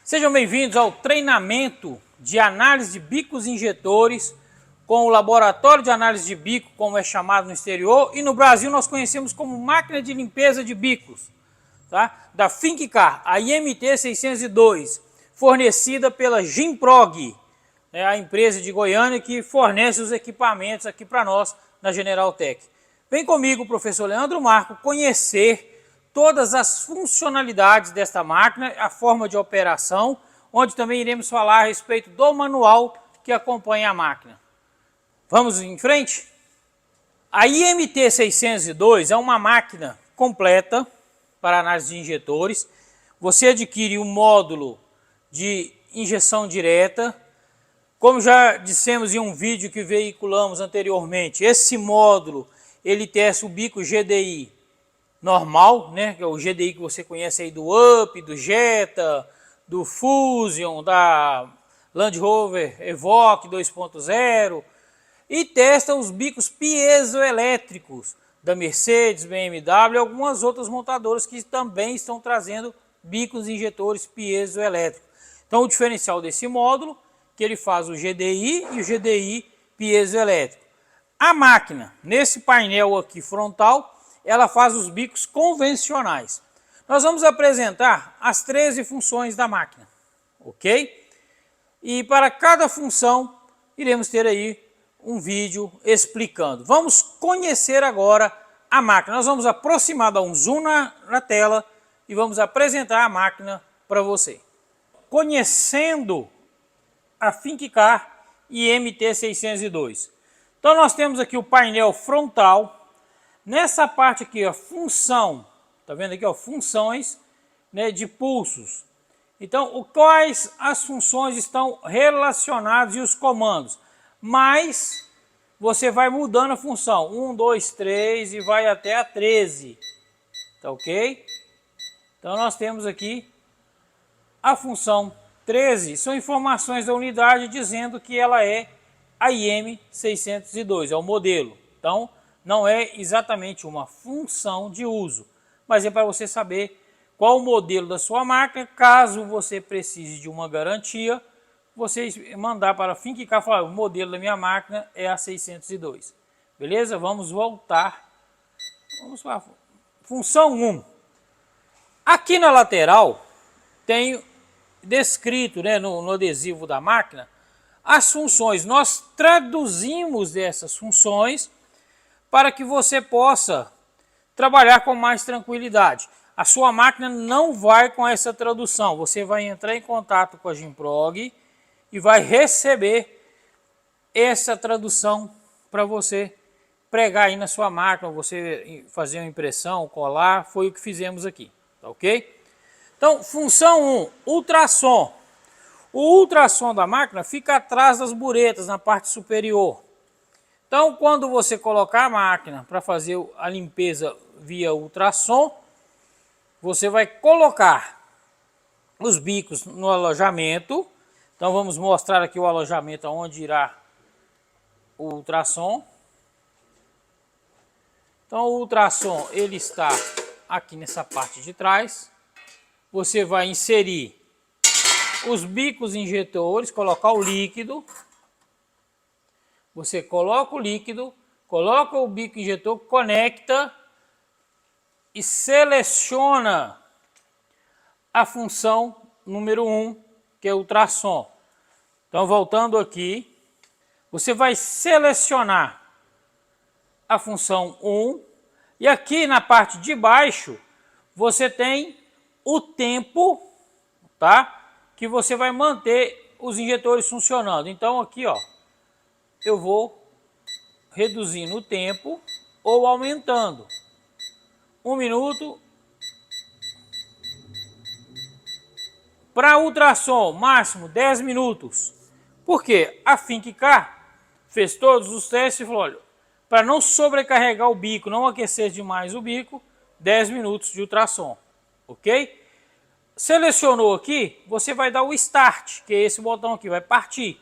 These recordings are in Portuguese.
Sejam bem-vindos ao treinamento de análise de bicos injetores com o laboratório de análise de bico, como é chamado no exterior, e no Brasil nós conhecemos como máquina de limpeza de bicos, tá? Da Finkcar, a IMT 602, fornecida pela Gimprog, a empresa de Goiânia que fornece os equipamentos aqui para nós na General Tech. Vem comigo, professor Leandro Marco, conhecer todas as funcionalidades desta máquina, a forma de operação, onde também iremos falar a respeito do manual que acompanha a máquina. Vamos em frente? A IMT 602 é uma máquina completa para análise de injetores. Você adquire um módulo de injeção direta. Como já dissemos em um vídeo que veiculamos anteriormente, esse módulo ele testa o bico GDI normal, né, que é o GDI que você conhece aí do Up, do Jetta, do Fusion, da Land Rover Evoque 2.0, e testa os bicos piezoelétricos da Mercedes, BMW e algumas outras montadoras que também estão trazendo bicos injetores piezoelétricos. Então o diferencial desse módulo, que ele faz o GDI e o GDI piezoelétrico. A máquina, nesse painel aqui frontal, ela faz os bicos convencionais. Nós vamos apresentar as 13 funções da máquina, ok? E para cada função, iremos ter aí um vídeo explicando. Vamos conhecer agora a máquina. Nós vamos aproximar, dar um zoom na tela e vamos apresentar a máquina para você. Conhecendo a Finkcar IMT 602. Então nós temos aqui o painel frontal. Nessa parte aqui, ó, função, tá vendo aqui, ó, funções, né, de pulsos. Então, quais as funções estão relacionadas e os comandos? Mas você vai mudando a função, 1, 2, 3 e vai até a 13, tá ok? Então nós temos aqui a função 13, são informações da unidade dizendo que ela é a IM602, é o modelo. Então, não é exatamente uma função de uso, mas é para você saber qual o modelo da sua máquina. Caso você precise de uma garantia, você mandar para a Finkcar e falar, o modelo da minha máquina é a 602. Beleza? Vamos voltar. Vamos para a função 1. Aqui na lateral tem descrito, né, no adesivo da máquina as funções. Nós traduzimos essas funções para que você possa trabalhar com mais tranquilidade. A sua máquina não vai com essa tradução. Você vai entrar em contato com a Gimprog e vai receber essa tradução para você pregar aí na sua máquina, você fazer uma impressão, colar. Foi o que fizemos aqui, tá ok? Então, função 1, ultrassom. O ultrassom da máquina fica atrás das buretas, na parte superior. Então, quando você colocar a máquina para fazer a limpeza via ultrassom, você vai colocar os bicos no alojamento. Então, vamos mostrar aqui o alojamento onde irá o ultrassom. Então, o ultrassom ele está aqui nessa parte de trás. Você vai inserir os bicos injetores, colocar o líquido. Você coloca o líquido, coloca o bico injetor, conecta e seleciona a função número 1, que é o ultrassom. Então, voltando aqui, você vai selecionar a função 1 e aqui na parte de baixo você tem o tempo, tá? Que você vai manter os injetores funcionando. Então, aqui, ó, eu vou reduzindo o tempo ou aumentando. 1 minuto. Para ultrassom, máximo 10 minutos. Por quê? A Finkcar fez todos os testes e falou, olha, para não sobrecarregar o bico, não aquecer demais o bico, 10 minutos de ultrassom, ok? Selecionou aqui, você vai dar o Start, que é esse botão aqui, vai partir.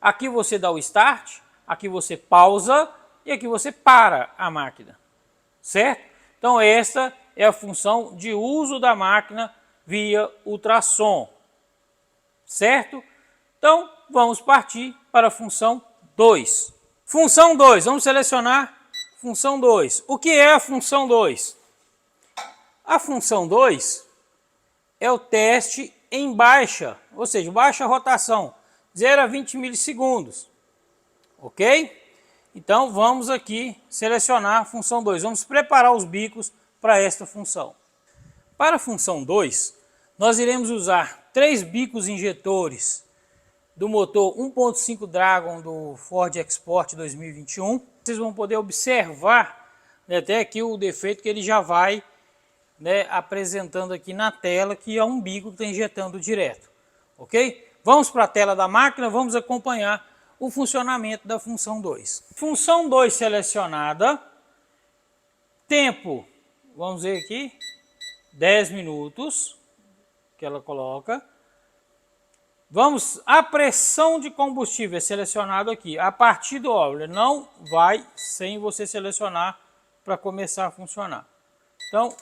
Aqui você dá o Start, aqui você pausa e aqui você para a máquina, certo? Então essa é a função de uso da máquina via ultrassom, certo? Então, vamos partir para a função 2. Função 2, vamos selecionar função 2. O que é a função 2? A função 2 é o teste em baixa, ou seja, baixa rotação, 0 a 20 milissegundos, ok? Então, vamos aqui selecionar a função 2. Vamos preparar os bicos para esta função. Para a função 2, nós iremos usar 3 bicos injetores do motor 1.5 Dragon do Ford Export 2021. Vocês vão poder observar, né, até aqui o defeito que ele já vai, né, apresentando aqui na tela, que é um bico que está injetando direto, ok? Vamos para a tela da máquina, vamos acompanhar o funcionamento da função 2. Função 2 selecionada, tempo, vamos ver aqui, 10 minutos, que ela coloca. Vamos, a pressão de combustível é selecionado aqui, a partir do óleo, não vai sem você selecionar para começar a funcionar. Então,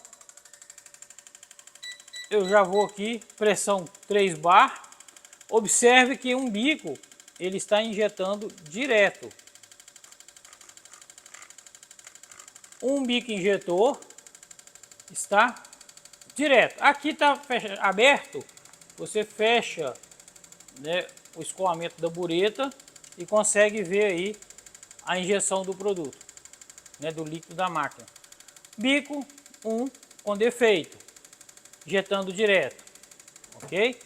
eu já vou aqui, pressão 3 bar, observe que um bico, ele está injetando direto. Um bico injetor está direto. Aqui está aberto, você fecha, né, o escoamento da bureta e consegue ver aí a injeção do produto, né, do líquido da máquina. Bico 1 com defeito, injetando direto, ok?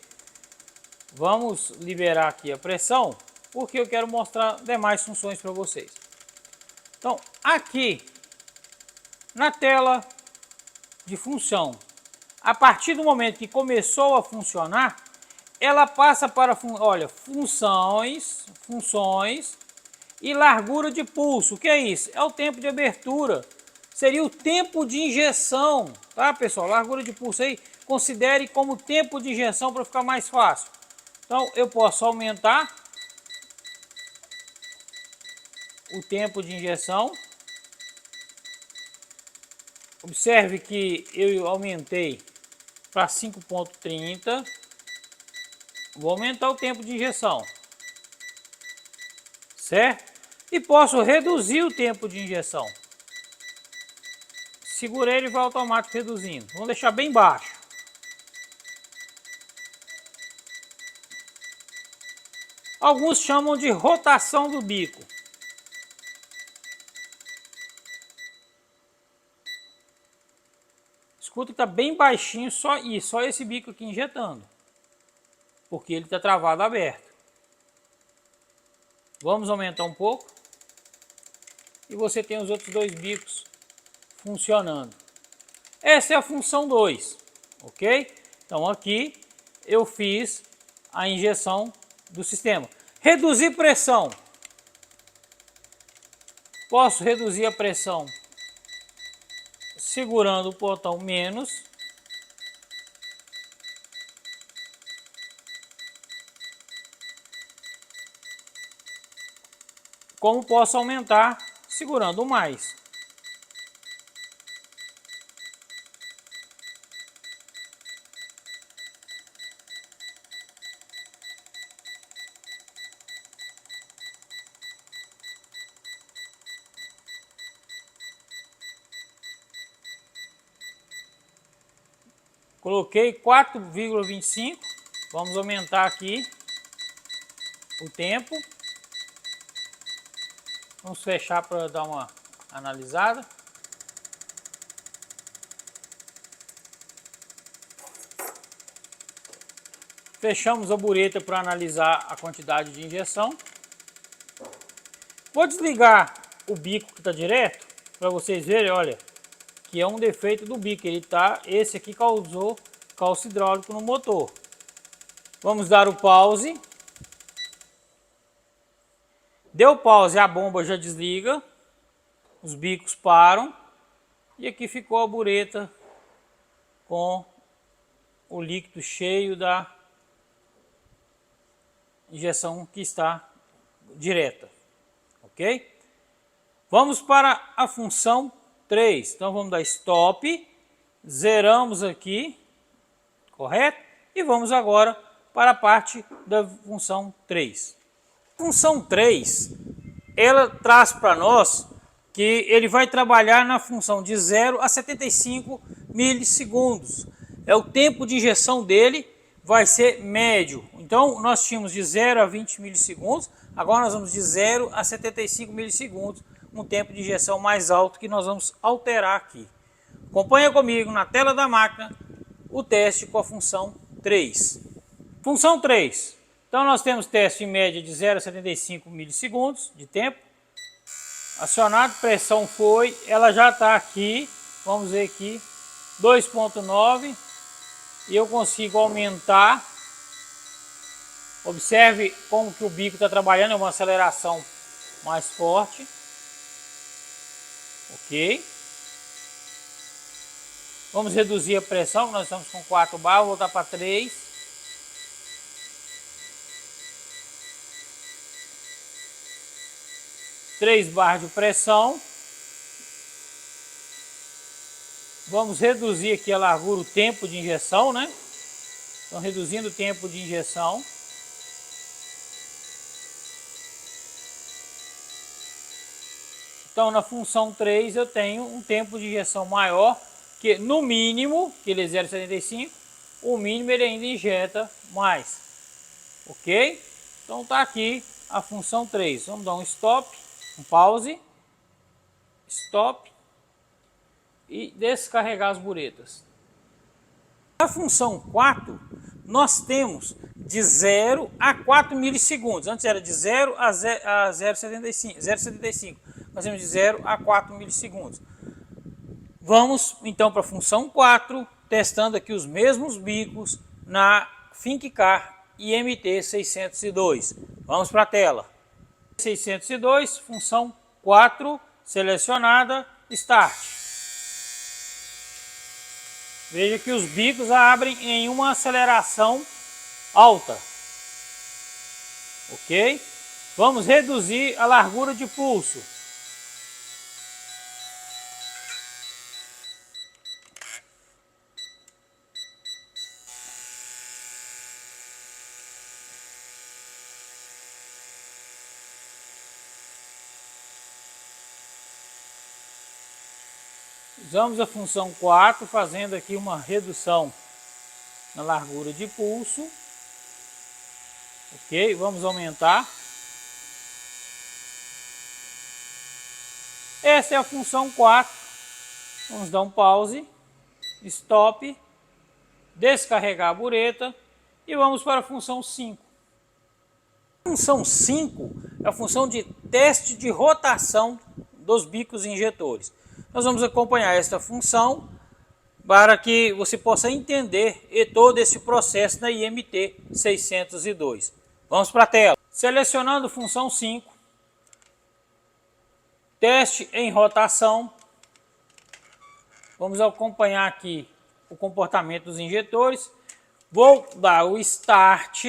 Vamos liberar aqui a pressão, porque eu quero mostrar demais funções para vocês. Então, aqui na tela de função, a partir do momento que começou a funcionar, ela passa para, olha, funções e largura de pulso. O que é isso? É o tempo de abertura. Seria o tempo de injeção, tá, pessoal? Largura de pulso aí, considere como tempo de injeção para ficar mais fácil. Então, eu posso aumentar o tempo de injeção. Observe que eu aumentei para 5.30. Vou aumentar o tempo de injeção, certo? E posso reduzir o tempo de injeção. Segurei, ele vai automático reduzindo. Vamos deixar bem baixo. Alguns chamam de rotação do bico. Escuta que está bem baixinho, só esse bico aqui injetando, porque ele está travado aberto. Vamos aumentar um pouco e você tem os outros 2 bicos funcionando. Essa é a função 2, ok? Então aqui eu fiz a injeção do sistema. Reduzir pressão. Posso reduzir a pressão segurando o botão menos. Como posso aumentar segurando o mais. Coloquei 4,25. Vamos aumentar aqui o tempo. Vamos fechar para dar uma analisada. Fechamos a bureta para analisar a quantidade de injeção. Vou desligar o bico que está direto para vocês verem, olha, que é um defeito do bico. Esse aqui causou calço hidráulico no motor. Vamos dar o pause. Deu pause, a bomba já desliga, os bicos param e aqui ficou a bureta com o líquido cheio da injeção que está direta, ok? Vamos para a função 3, então vamos dar stop, zeramos aqui, correto? E vamos agora para a parte da função 3. Função 3, ela traz para nós que ele vai trabalhar na função de 0 a 75 milissegundos. É o tempo de injeção dele, vai ser médio. Então, nós tínhamos de 0 a 20 milissegundos, agora nós vamos de 0 a 75 milissegundos, um tempo de injeção mais alto que nós vamos alterar aqui. Acompanha comigo na tela da máquina o teste com a função 3. Função 3. Então, nós temos teste em média de 0 a 75 milissegundos de tempo. Acionado, pressão foi, ela já está aqui, vamos ver aqui, 2,9, e eu consigo aumentar. Observe como que o bico está trabalhando, é uma aceleração mais forte. Ok. Vamos reduzir a pressão, nós estamos com 4 bar, vou voltar para 3. Três barras de pressão. Vamos reduzir aqui a largura, o tempo de injeção, né? Então, reduzindo o tempo de injeção. Então, na função 3 eu tenho um tempo de injeção maior, que no mínimo, que ele é 0,75, o mínimo ele ainda injeta mais. Ok? Então, tá aqui a função 3. Vamos dar um stop, um pause, stop e descarregar as buretas. Na função 4, nós temos de 0 a 4 milissegundos. Antes era de 0 a 0,75. Nós temos de 0 a 4 milissegundos. Vamos então para a função 4, testando aqui os mesmos bicos na FinkCar IMT 602. Vamos para a tela. 602, função 4, selecionada, start. Veja que os bicos abrem em uma aceleração alta. Ok? Vamos reduzir a largura de pulso. Usamos a função 4, fazendo aqui uma redução na largura de pulso. Ok, vamos aumentar. Essa é a função 4. Vamos dar um pause, stop, descarregar a bureta e vamos para a função 5. A função 5 é a função de teste de rotação dos bicos injetores. Nós vamos acompanhar esta função para que você possa entender todo esse processo na IMT 602. Vamos para a tela. Selecionando função 5, teste em rotação. Vamos acompanhar aqui o comportamento dos injetores. Vou dar o start.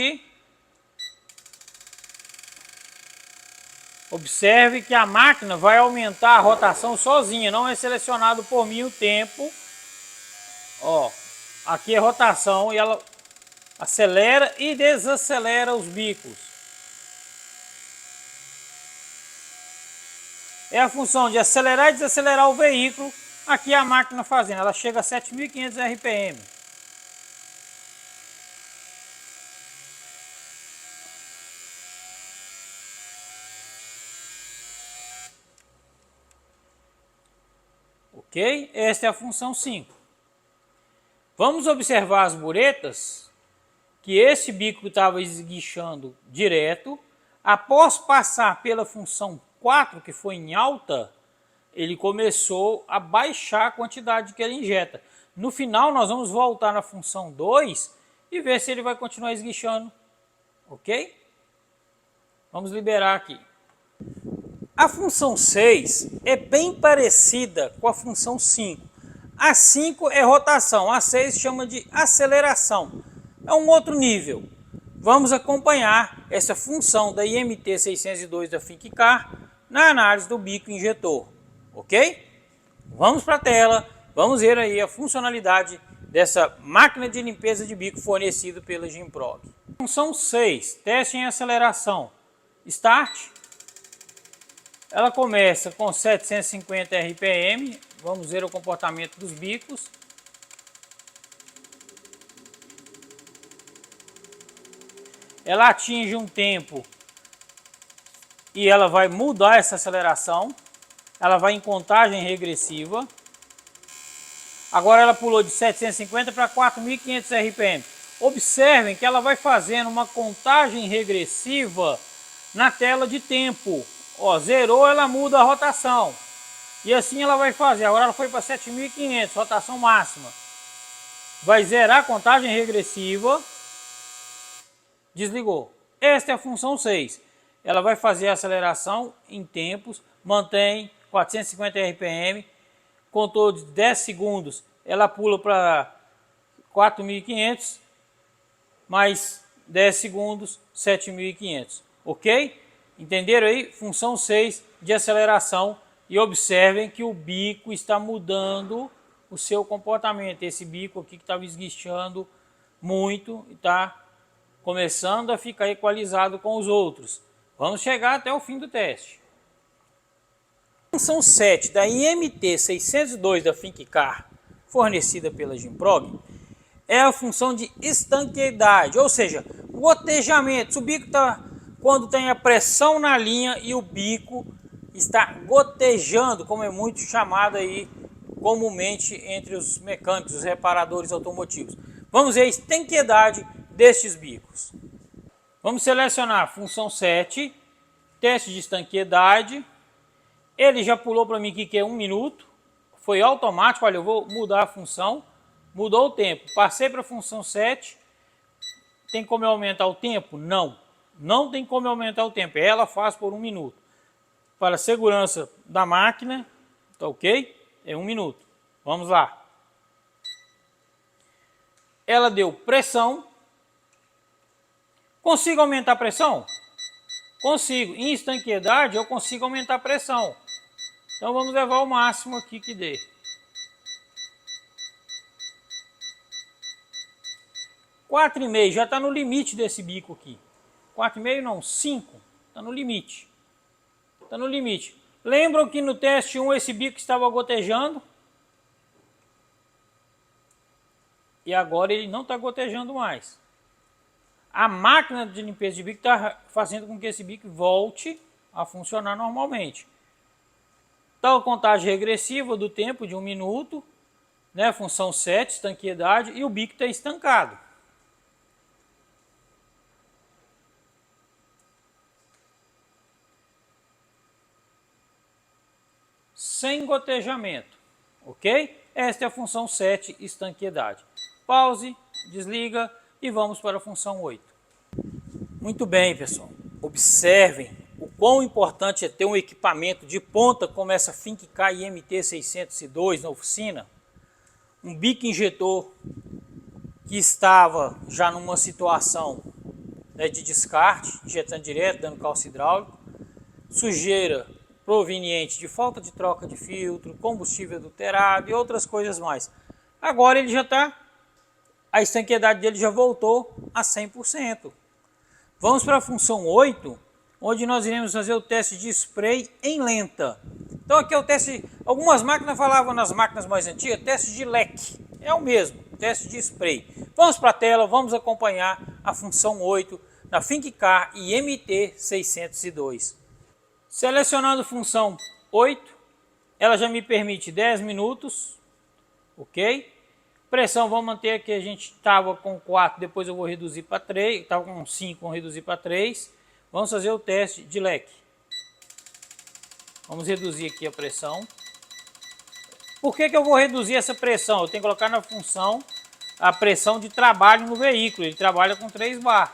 Observe que a máquina vai aumentar a rotação sozinha, não é selecionado por mim o tempo. Ó, aqui é rotação e ela acelera e desacelera os bicos. É a função de acelerar e desacelerar o veículo. Aqui a máquina fazendo, ela chega a 7.500 RPM. Ok? Esta é a função 5. Vamos observar as buretas, que esse bico estava esguichando direto. Após passar pela função 4, que foi em alta, ele começou a baixar a quantidade que ele injeta. No final, nós vamos voltar na função 2 e ver se ele vai continuar esguichando. Ok? Vamos liberar aqui. A função 6 é bem parecida com a função 5. A 5 é rotação, a 6 chama de aceleração. É um outro nível. Vamos acompanhar essa função da IMT 602 da FinkCar na análise do bico injetor. Ok? Vamos para a tela, vamos ver aí a funcionalidade dessa máquina de limpeza de bico fornecida pela Gimprog. Função 6, teste em aceleração. Start. Ela começa com 750 RPM. Vamos ver o comportamento dos bicos. Ela atinge um tempo e ela vai mudar essa aceleração. Ela vai em contagem regressiva. Agora ela pulou de 750 para 4.500 RPM. Observem que ela vai fazendo uma contagem regressiva na tela de tempo. Ó, zerou, ela muda a rotação. E assim ela vai fazer. Agora ela foi para 7.500, rotação máxima. Vai zerar a contagem regressiva. Desligou. Esta é a função 6. Ela vai fazer a aceleração em tempos, mantém 450 RPM, contou de 10 segundos, ela pula para 4.500, mais 10 segundos, 7.500. Ok? Entenderam aí? Função 6 de aceleração. E observem que o bico está mudando o seu comportamento. Esse bico aqui que estava esguichando muito está começando a ficar equalizado com os outros. Vamos chegar até o fim do teste. A função 7 da IMT 602 da FinkCar, fornecida pela Gimprog, é a função de estanqueidade, ou seja, gotejamento. O bico está, quando tem a pressão na linha e o bico está gotejando, como é muito chamado aí comumente entre os mecânicos, os reparadores automotivos. Vamos ver a estanqueidade destes bicos. Vamos selecionar a função 7, teste de estanqueidade. Ele já pulou para mim aqui que é 1 minuto. Foi automático, olha, eu vou mudar a função. Mudou o tempo. Passei para a função 7. Tem como eu aumentar o tempo? Não. Não tem como eu aumentar o tempo. Ela faz por 1 minuto. Para a segurança da máquina, tá ok? É 1 minuto. Vamos lá. Ela deu pressão. Consigo aumentar a pressão? Consigo. Em estanqueidade eu consigo aumentar a pressão. Então vamos levar o máximo aqui que dê. 4,5 já está no limite desse bico aqui. 4,5 não, 5. Está no limite. Está no limite. Lembram que no teste 1 esse bico estava gotejando? E agora ele não está gotejando mais. A máquina de limpeza de bico está fazendo com que esse bico volte a funcionar normalmente. Então a contagem regressiva do tempo de 1 minuto, né, função 7, estanqueidade, e o bico está estancado. Sem gotejamento, ok? Esta é a função 7, estanqueidade. Pause, desliga e vamos para a função 8. Muito bem, pessoal. Observem o quão importante é ter um equipamento de ponta como essa FinkCar IMT 602 na oficina. Um bico injetor que estava já numa situação, né, de descarte, injetando direto, dando calço hidráulico, sujeira proveniente de falta de troca de filtro, combustível adulterado e outras coisas mais. Agora ele já está, a estanqueidade dele já voltou a 100%. Vamos para a função 8, onde nós iremos fazer o teste de spray em lenta. Então aqui é o teste, algumas máquinas falavam nas máquinas mais antigas, teste de leque. É o mesmo, teste de spray. Vamos para a tela, vamos acompanhar a função 8 da FinkCar IMT 602. Selecionando função 8, ela já me permite 10 minutos, ok? Pressão, vamos manter aqui, a gente estava com 4, depois eu vou reduzir para 3, estava com 5, vamos reduzir para 3. Vamos fazer o teste de leque. Vamos reduzir aqui a pressão. Por que eu vou reduzir essa pressão? Eu tenho que colocar na função a pressão de trabalho no veículo, ele trabalha com 3 bar.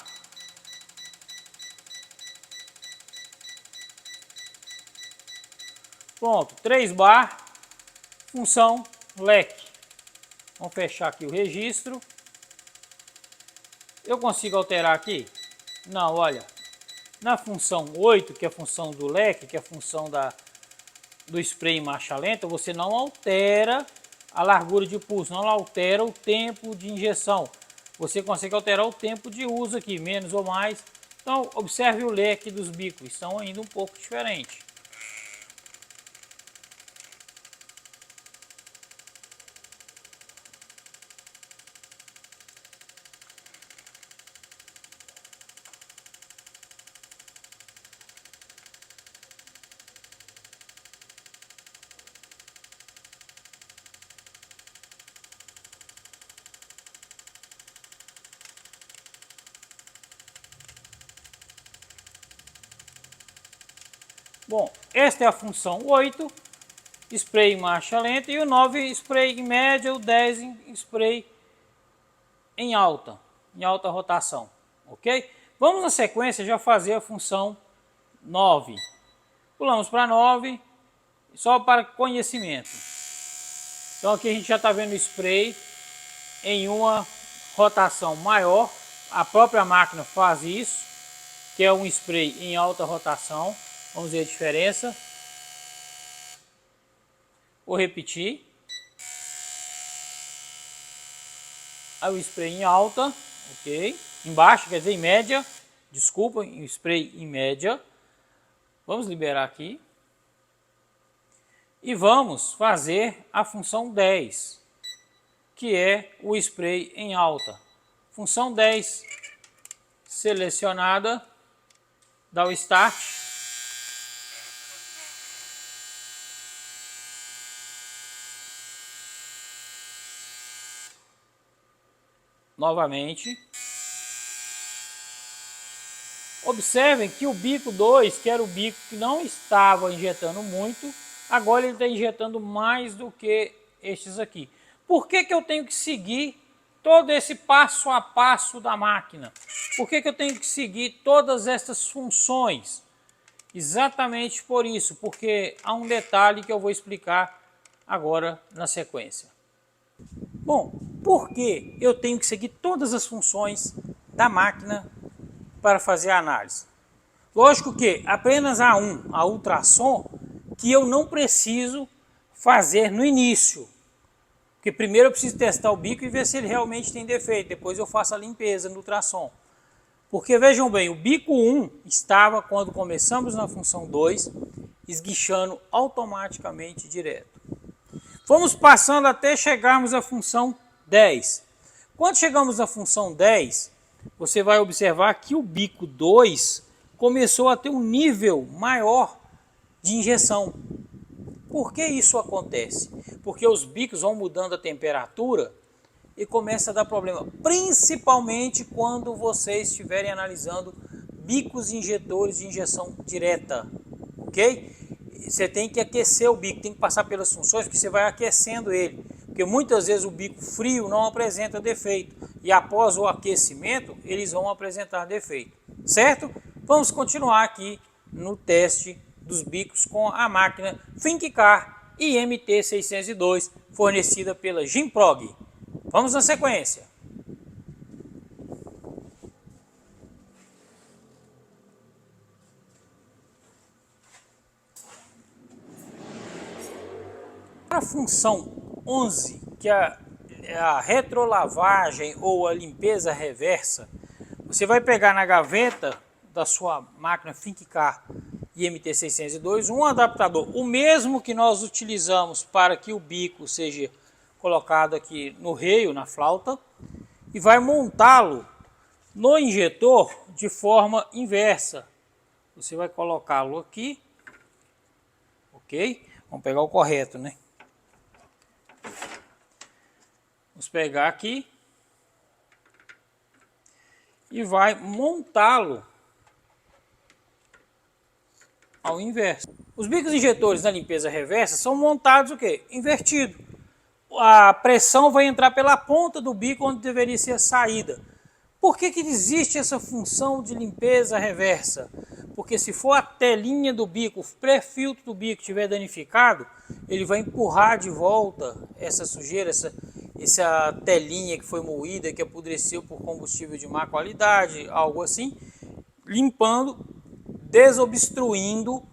Pronto, 3 bar, função leque. Vamos fechar aqui o registro. Eu consigo alterar aqui? Não, olha. Na função 8, que é a função do leque, que é a função do spray em marcha lenta, você não altera a largura de pulso, não altera o tempo de injeção. Você consegue alterar o tempo de uso aqui, menos ou mais. Então, observe o leque dos bicos, estão ainda um pouco diferentes. Bom, esta é a função 8, spray em marcha lenta, e o 9, spray em média, o 10, spray em alta rotação, ok? Vamos na sequência já fazer a função 9. Pulamos para 9, só para conhecimento. Então aqui a gente já está vendo o spray em uma rotação maior, a própria máquina faz isso, que é um spray em alta rotação. Vamos ver a diferença. Vou repetir. Aí o spray em alta, ok. Embaixo, quer dizer em média. Desculpa, o spray em média. Vamos liberar aqui. E vamos fazer a função 10, que é o spray em alta. Função 10 selecionada. Dá o start. Novamente. Observem que o bico 2, que era o bico que não estava injetando muito, agora ele está injetando mais do que estes aqui. Por que eu tenho que seguir todo esse passo a passo da máquina? Por que eu tenho que seguir todas essas funções? Exatamente por isso, porque há um detalhe que eu vou explicar agora na sequência. Bom, por que eu tenho que seguir todas as funções da máquina para fazer a análise? Lógico que apenas há a ultrassom, que eu não preciso fazer no início. Porque primeiro eu preciso testar o bico e ver se ele realmente tem defeito. Depois eu faço a limpeza no ultrassom. Porque vejam bem, o bico 1 estava, quando começamos na função 2, esguichando automaticamente direto. Vamos passando até chegarmos à função 10. Quando chegamos à função 10, você vai observar que o bico 2 começou a ter um nível maior de injeção. Por que isso acontece? Porque os bicos vão mudando a temperatura e começa a dar problema, principalmente quando vocês estiverem analisando bicos injetores de injeção direta, ok? Você tem que aquecer o bico, tem que passar pelas funções, porque você vai aquecendo ele, porque muitas vezes o bico frio não apresenta defeito, e após o aquecimento eles vão apresentar defeito, certo? Vamos continuar aqui no teste dos bicos com a máquina Finkcar IMT602, fornecida pela Jimprog. Vamos na sequência. Para a função 11, que é a retrolavagem ou a limpeza reversa, você vai pegar na gaveta da sua máquina Finkcar IMT602 um adaptador, o mesmo que nós utilizamos para que o bico seja colocado aqui no reio, na flauta, e vai montá-lo no injetor de forma inversa. Você vai colocá-lo aqui, ok? Vamos pegar o correto, né? Vamos pegar aqui e vai montá-lo ao inverso. Os bicos injetores na limpeza reversa são montados o quê? Invertido. A pressão vai entrar pela ponta do bico onde deveria ser a saída. Por que existe essa função de limpeza reversa? Porque se for a telinha do bico, o pré-filtro do bico estiver danificado, ele vai empurrar de volta essa sujeira, essa telinha que foi moída, que apodreceu por combustível de má qualidade, algo assim, limpando, desobstruindo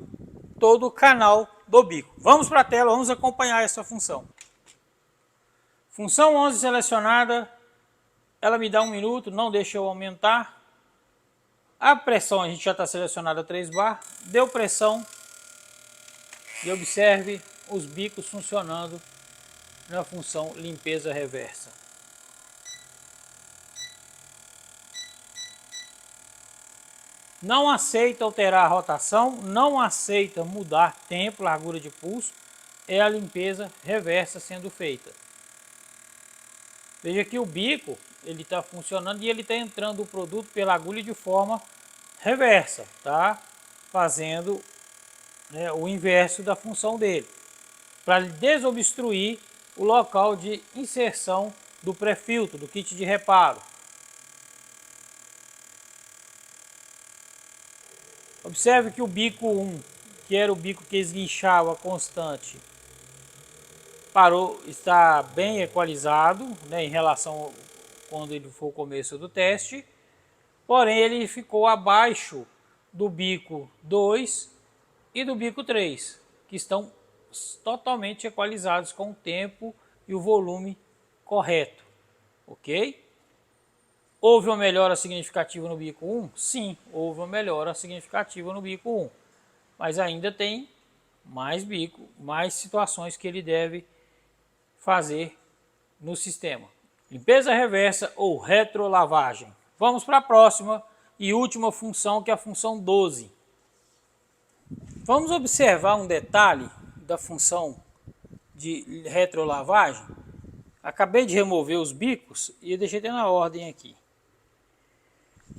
todo o canal do bico. Vamos para a tela, vamos acompanhar essa função. Função 11 selecionada, ela me dá 1 minuto, não deixa eu aumentar. A pressão, a gente já está selecionada 3 bar, deu pressão e observe os bicos funcionando na função limpeza reversa. Não aceita alterar a rotação, não aceita mudar tempo, largura de pulso, é a limpeza reversa sendo feita. Veja que o bico ele está funcionando e ele está entrando o produto pela agulha de forma reversa, tá? Fazendo o inverso da função dele, para desobstruir o local de inserção do pré-filtro, do kit de reparo. Observe que o bico 1, que era o bico que esguinchava constante, parou, está bem equalizado, né, em relação quando ele for o começo do teste, porém ele ficou abaixo do bico 2 e do bico 3, que estão totalmente equalizados com o tempo e o volume correto, ok? Houve uma melhora significativa no bico 1? Sim, houve uma melhora significativa no bico 1, mas ainda tem mais bico, mais situações que ele deve fazer no sistema. Limpeza reversa ou retrolavagem. Vamos para a próxima e última função, que é a função 12. Vamos observar um detalhe da função de retrolavagem. Acabei de remover os bicos e eu deixei até na ordem aqui.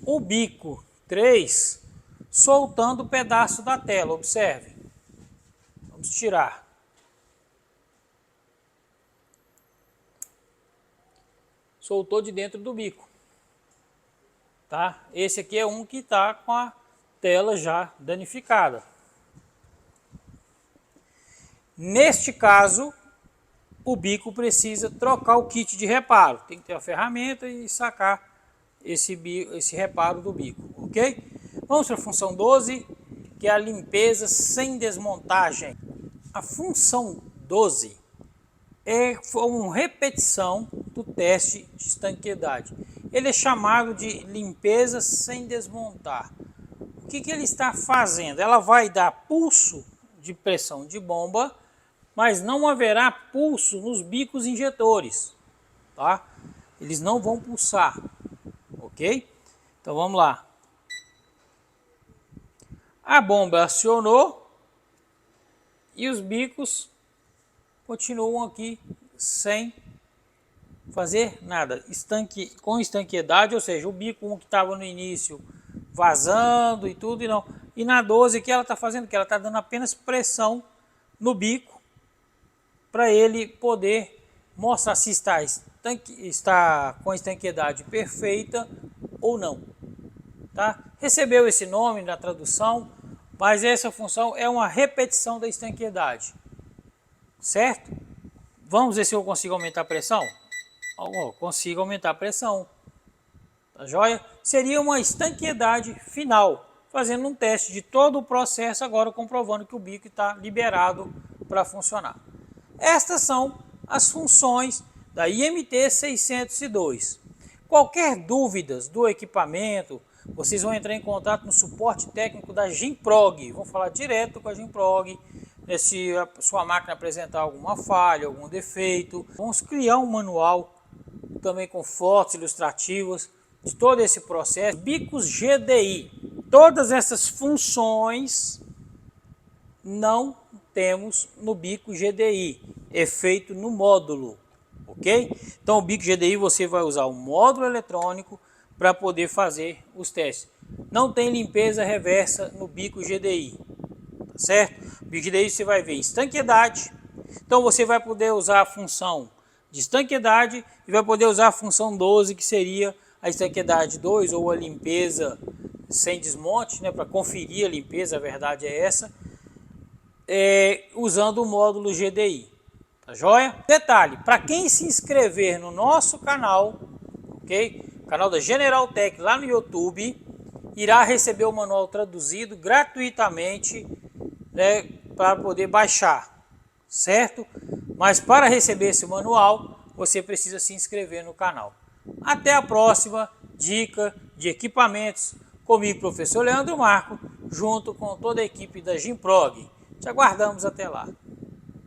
O bico 3 soltando o pedaço da tela, observe. Vamos tirar. Soltou de dentro do bico, tá? Esse aqui é um que está com a tela já danificada. Neste caso, o bico precisa trocar o kit de reparo. Tem que ter a ferramenta e sacar esse reparo do bico, ok? Vamos para a função 12, que é a limpeza sem desmontagem. A função 12 é uma repetição do teste de estanqueidade. Ele é chamado de limpeza sem desmontar. O que ele está fazendo? Ela vai dar pulso de pressão de bomba, mas não haverá pulso nos bicos injetores, tá? Eles não vão pulsar, ok? Então vamos lá. A bomba acionou e os bicos continuam aqui sem fazer nada, com estanqueidade, ou seja, o bico 1 que estava no início vazando e tudo, e não. E na 12 aqui ela está fazendo o que? Ela está dando apenas pressão no bico para ele poder mostrar se está com a estanqueidade perfeita ou não. Tá? Recebeu esse nome na tradução, mas essa função é uma repetição da estanqueidade. Certo? Vamos ver se eu consigo aumentar a pressão. Consigo aumentar a pressão. Tá joia? Seria uma estanqueidade final, fazendo um teste de todo o processo, agora comprovando que o bico está liberado para funcionar. Estas são as funções da IMT 602. Qualquer dúvidas do equipamento, vocês vão entrar em contato no suporte técnico da Ginprog. Vão falar direto com a Ginprog. Se a sua máquina apresentar alguma falha, algum defeito, vamos criar um manual também com fotos ilustrativas de todo esse processo. Bicos GDI, todas essas funções não temos no bico GDI, é feito no módulo, ok? Então o bico GDI você vai usar o módulo eletrônico para poder fazer os testes. Não tem limpeza reversa no bico GDI, tá certo? O bico GDI você vai ver estanqueidade, então você vai poder usar a função de estanqueidade e vai poder usar a função 12, que seria a estanqueidade 2 ou a limpeza sem desmonte, né, para conferir a limpeza, a verdade é essa, usando o módulo GDI, tá joia? Detalhe, para quem se inscrever no nosso canal, ok? Canal da General Tech lá no YouTube, irá receber o manual traduzido gratuitamente, né, para poder baixar, certo? Mas para receber esse manual, você precisa se inscrever no canal. Até a próxima dica de equipamentos comigo, professor Leandro Marco, junto com toda a equipe da Gimprog. Te aguardamos até lá.